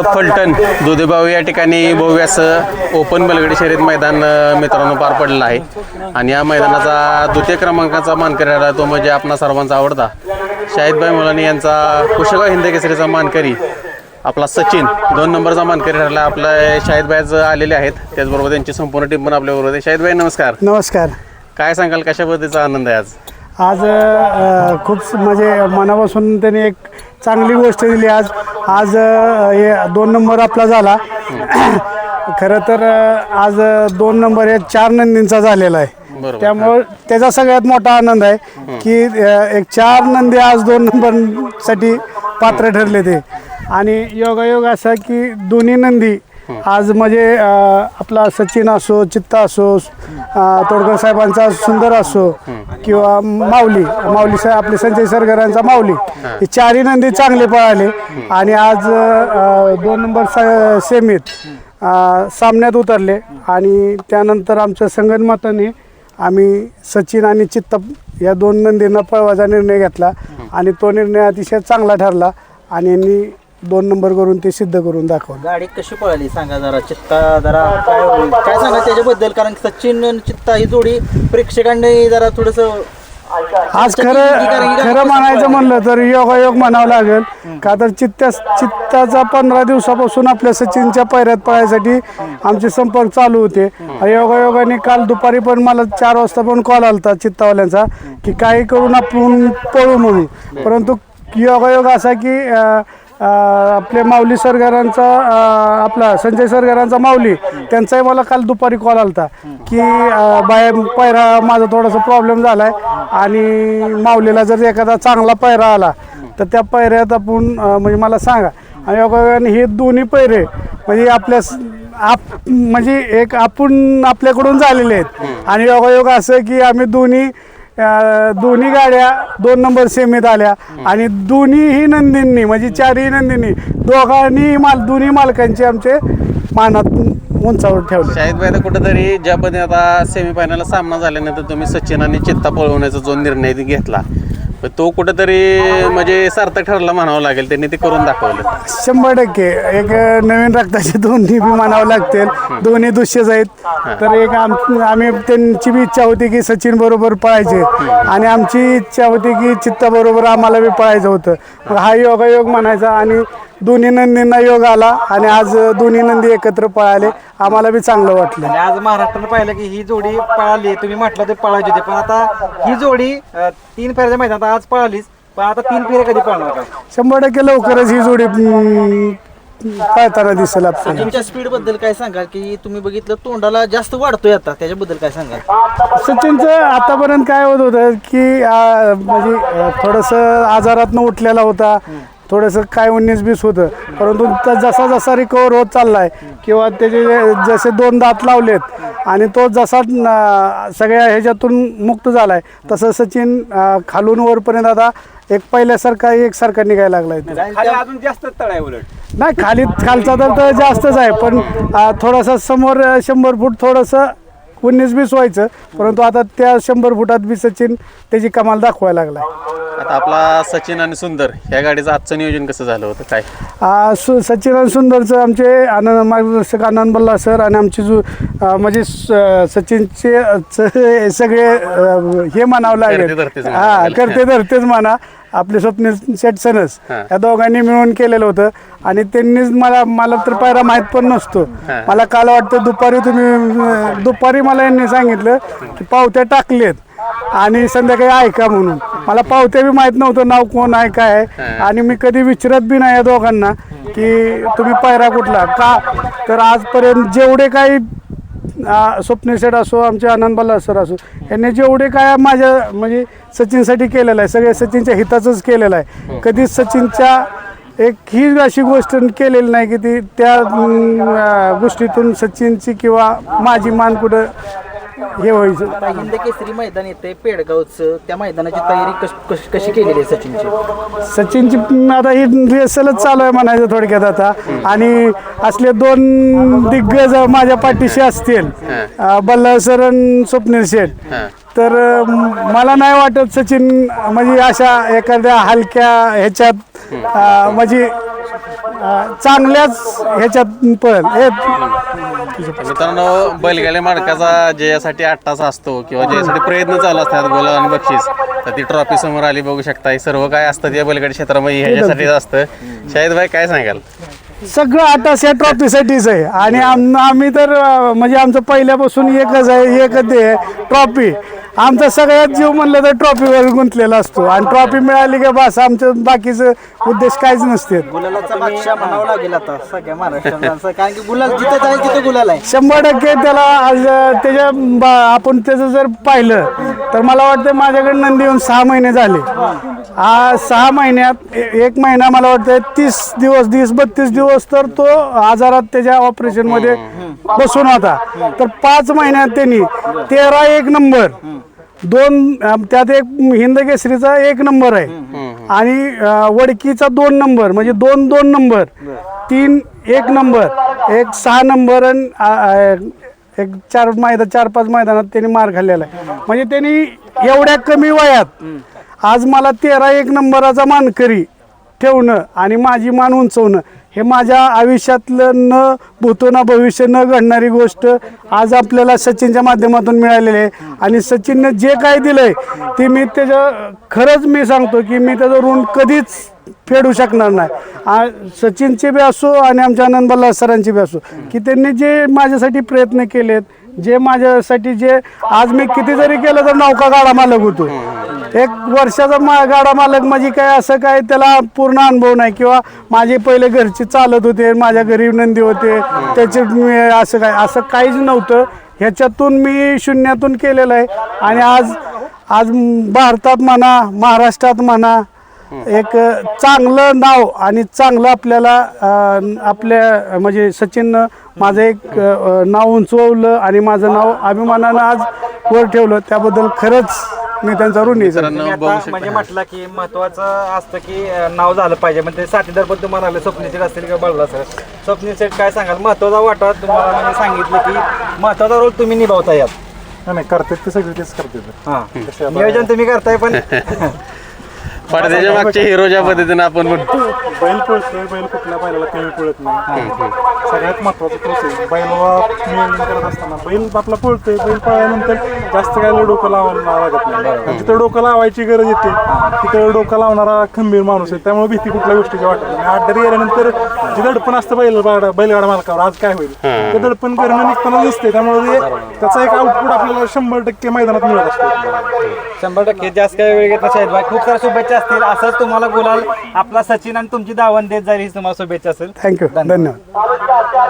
फलटण दुधेभाऊ या ठिकाणी भव्य असं ओपन बैलगाडी शर्यत मैदान मित्रांनो पार पडलेलं आहे आणि या मैदानाचा द्वितीय क्रमांकाचा मानकरी आहे तो म्हणजे आपणा सर्वांचा आवडता शाहिदभाई मुलानी यांचा कुशेगाव हिंद केसरीचा मानकरी आपला सचिन 2 नंबरचा मानकरी ठरला. आपला शाहिदभाईच आलेले आहेत, त्याचबरोबर त्यांची संपूर्ण टीम पण आपल्याबरोबर आहे. शाहिदभाई नमस्कार. नमस्कार. काय सांगाल, कशा पद्धतीचा आनंद आहे आज? आज खूप म्हणजे मनापासून त्यांनी एक चांगली गोष्ट दिली. आज 2 नंबर आपला झाला. खरं तर आज 2 नंबर हे 4 नंदींचा झालेला आहे. त्यामुळे त्याचा सगळ्यात मोठा आनंद आहे की एक 4 नंदी आज 2 नंबरसाठी पात्र ठरले ते. आणि योगायोग असा की दोन्ही नंदी आज म्हणजे आपला सचिन असो, चित्ता असो, तोडकर साहेबांचा सुंदर असो किंवा माऊली साहेब आपले संजय सरगरांचा माऊली, हे 4ही नंदी चांगले पळाले. आणि आज 2 नंबर सेमीत सामन्यात उतरले. आणि त्यानंतर आमच्या संगनमताने आम्ही सचिन आणि चित्ता या 2 नंदींना पळवायचा निर्णय घेतला आणि तो निर्णय अतिशय चांगला ठरला आणि यांनी 2 नंबर करून ते सिद्ध करून दाखवलं. गाडी कशी पळाली सांगा जरा. चित्ता जरा काय सांगा त्याच्याबद्दल, कारण सचिन आणि चित्ता ही जोडी प्रेक्षकांनी जरा थोडस आज खरं म्हणायचं म्हणलं तर योगायोग म्हणावं लागेल. का तर चित्ताचा 15 दिवसापासून आपल्या सचिनच्या पैऱ्यात पळायसाठी आमचे संपर्क चालू होते. योगायोगाने काल दुपारी पण मला 4 वाजता पण कॉल आलता चित्तावाल्यांचा की काही करून आपण पळू म्हणून. परंतु योगायोग असा की आपले माऊली सरगरांचा आपला संजय सरगरांचा माऊली त्यांचाही मला काल दुपारी कॉल आलता की बाहेर पैरा माझा थोडासा प्रॉब्लेम झाला आहे आणि माऊलीला जर एखादा चांगला पैरा आला तर त्या पैऱ्यात आपण म्हणजे मला सांगा. आणि योगायोगाने हे दोन्ही पैरे म्हणजे म्हणजे एक आपण आपल्याकडून झालेले आहेत. आणि योगायोग असं की आम्ही दोन्ही गाड्या 2 नंबर सेमीत आल्या आणि दोन्हीही नंदींनी म्हणजे 4ही नंदींनी दोन्ही मालकांचे आमचे मानात उंचावर ठेवले. शाहिदभाई कुठेतरी ज्या पद्धतीने आता सेमीफायनलला सामना झाल्यानंतर तुम्ही सचिन आणि चित्ता पळवण्याचा जो निर्णय घेतला तो कुठेतरी म्हणजे सार्थक ठरला म्हणावं लागेल. त्यांनी ते करून दाखवलं. 100% एक नवीन रक्ताचे दोन्ही बी म्हणावं लागतील. दोन्ही दुष्यच आहेत. तर एक आम्ही त्यांची बी इच्छा होती की सचिन बरोबर पळायचे आणि आमची इच्छा होती की चित्ता बरोबर आम्हाला बी पळायचं होतं. मग हा योगायोग म्हणायचा आणि दोन्ही नंदींना योग आला आणि आज दोन्ही नंदी एकत्र पळाले. आम्हाला बी चांगलं वाटलं. आणि आज महाराष्ट्रानं पाहिलं की ही जोडी पळाली. तुम्ही म्हटलं ते पळायची होती, पण आता ही जोडी 3 फेऱ्याच्या मैदानात आज पळालीच, पण आता 3 फेऱ्या कधी पळणार का? 100% लवकरच ही जोडी पळताना दिसेल आपल्याला. सचिनच्या स्पीड बद्दल काय सांगाल की तुम्ही बघितलं तोंडाला जास्त वाढतोय आता, त्याच्याबद्दल काय सांगाल? सचिनचं आतापर्यंत काय होत होतं की म्हणजे थोडंसं आजारातनं उठलेला होता, थोडंसं काय 19-20 होतं. परंतु जसा जसा रिकवर होत चाललाय किंवा त्याचे जसे 2 दात लावलेत आणि तो जसा सगळ्या ह्याच्यातून मुक्त झालाय तसं सचिन खालून वरपर्यंत आता एक पहिल्यासारखा एकसारखा निघायला लागलाय. अजून जास्त तळ आहे उलट नाही, खालचा तर जास्तच आहे, पण थोडासा समोर 100 फूट थोडंसं 19-20 व्हायचं. परंतु आता त्या 100 फुटात बी सचिन त्याची कमाल दाखवायला लागलाय. आता आपला सचिन आणि सुंदर या गाडीचं आजचं नियोजन कसं झालं होतं काय? सचिन आणि सुंदरचं आमचे मार्गदर्शक आनंद बल्ला सर आणि आमचे म्हणजे सचिनचे सगळे हे म्हणावं लागेल. करते धरतेच म्हणा. आपले स्वप्नील शेठ सनस या दोघांनी मिळून केलेलं होतं आणि त्यांनीच मला तर पायरा माहीत पण नसतो. मला काल वाटतं दुपारी मला यांनी सांगितलं की पावत्या टाकलेत आणि संध्याकाळी ऐका म्हणून. मला पावत्या बी माहीत नव्हतं नाव कोण आहे काय आहे आणि मी कधी विचारत बी नाही या दोघांना की तुम्ही पायरा कुठला का. तर आजपर्यंत जेवढे काही स्वप्नील शेठ असो, आमचे आनंद बल्ला सर असो, यांनी जेवढे काय माझ्या म्हणजे सचिनसाठी केलेलं आहे सगळे सचिनच्या हिताचंच केलेलं आहे. कधीच सचिनच्या एक ही अशी गोष्ट केलेली नाही की ती त्या गोष्टीतून सचिनची किंवा माझी मान कुठं हे व्हायचं. हिंद केसरी मैदान येते पेडगावचं, त्या मैदानाची तयारी कशी केलेली आहे सचिनची? आता ही रिहर्सलच चालू आहे म्हणायचं थोडक्यात आता. आणि असले 2 दिग्गज माझ्या पाठीशी असतील, बल्ला सर आणि स्वप्नील शेठ, तर मला नाही वाटत सचिन म्हणजे अशा एखाद्या हलक्या ह्याच्यात म्हणजे चांगल्याच ह्याच्यात पळेल मित्रांनो बैलगाडी मालकाचा ज्यासाठी 8 तास असतो किंवा ज्यासाठी प्रयत्न चालू असतात बोला आणि बक्षीस तर ती ट्रॉफी समोर आली बघू शकता. हे सर्व काय असतं या बैलगाडी क्षेत्रामध्ये ह्याच्यासाठीच असतं. शाहिद भाई काय सांगाल? सगळं आता या ट्रॉफीसाठीच आहे आणि आम्ही तर म्हणजे आमचं पहिल्यापासून एकच आहे, एकच आहे ट्रॉफी. आमचा सगळ्यात जीव म्हणलं तर ट्रॉफीवर गुंतलेला असतो आणि ट्रॉफी मिळाली की बस आमचं बाकीचं उद्देश काहीच नसते. गुलालाचा बादशाह म्हणावं लागेल आता सगळ्या महाराष्ट्रात, कारण की गुलाल जिथं जाईल तिथं गुलाल आहे. 100% त्याला आज आपण त्याचं जर पाहिलं तर मला वाटतं माझ्याकडे नंदी येऊन 6 महिने झाले. 6 महिन्यात 1 महिना मला वाटतं 30 दिवस 32 दिवस तर तो आजारात त्याच्या ऑपरेशन मध्ये बसून होता. तर 5 महिन्यात त्यांनी 13 1 नंबर 2 त्यात एक हिंद केसरीचा 1 नंबर आहे आणि वडकीचा 2 नंबर म्हणजे 2 नंबर 3 1 नंबर 1 6 नंबर आणि एक 4-5 मैदानात त्यांनी मार खाल्लेला आहे. म्हणजे त्यांनी एवढ्या कमी वयात आज मला 13 1 नंबराचा मानकरी ठेवणं आणि माझी मान उंचवणं हे माझ्या आयुष्यातलं न भूतो ना भविष्य न घडणारी गोष्ट आज आपल्याला सचिनच्या माध्यमातून मिळालेली आहे. आणि सचिनने जे काय दिलंय ते मी खरंच मी सांगतो की मी त्याचं ऋण कधीच फेडू शकणार नाही. सचिनचे बी असो आणि आमच्या आनंद बल्लाळ सरांचे बी असो की त्यांनी जे माझ्यासाठी प्रयत्न केलेत, जे माझ्यासाठी जे आज मी किती जरी केलं तर नौका गाडा मालक होतो. 1 वर्षाचा गाडा मालक म्हणजे काय असं काय त्याला पूर्ण अनुभव नाही किंवा माझे पहिले घरचे चालत होते, माझ्या घरी नंदी होते त्याचे असं काहीच नव्हतं. ह्याच्यातून मी शून्यातून केलेलं आहे आणि आज भारतात म्हणा महाराष्ट्रात म्हणा एक चांगलं नाव आणि चांगलं आपल्याला आपल्या म्हणजे सचिननं माझं एक नाव उंचवलं आणि माझं नाव अभिमानानं आज वर ठेवलं. त्याबद्दल खरंच मी त्यांचा ऋणी आहे. म्हणजे म्हटलं की महत्वाचं असतं की नाव झालं पाहिजे. म्हणजे साथीदार पण तुम्हाला आलं स्वप्नील सेठ असतील किंवा बळला सर. स्वप्नील सेठ काय सांगाल महत्वाचा वाटा तुम्हाला म्हणजे सांगितलं की महत्वाचा रोल तुम्ही निभावता यात? नाही करतात ते सगळे तेच करतात. हा नियोजन तुम्ही करताय पण पडद्याच्या मागच्या हिरो ज्या पद्धतीने आपण म्हणतो बैल पळतोय, बैल कुठल्या बैलाला कमी पळत नाही. सगळ्यात महत्वाचं तोच आहे. बैलाला नियोजन करत असताना बैल आपला पळतोय, बैल पळल्यानंतर जास्त काय डोकं लावायला लागत नाही. जिथं डोकं लावायची गरज येते तिथं डोकं लावणारा खंबीर माणूस आहे. त्यामुळे भीती कुठल्या गोष्टीची वाटत नाही. अड्डरी गेल्यानंतर जे दडपण असतं बैलगाडा मालकावर आज काय होईल ते दडपण करणं निघताना दिसते. त्यामुळे त्याचा एक आउटपुट आपल्याला 100% मैदानात मिळत असतो. 100% जास्त काही वेळ घेतला शाहिद भाई. खूप साऱ्या शुभेच्छा असतील. असंच तुम्हाला गुलाल आपला सचिन आणि तुमची दावण देत जाईल ही तुम्हाला शुभेच्छा असेल. थँक्यू, धन्यवाद.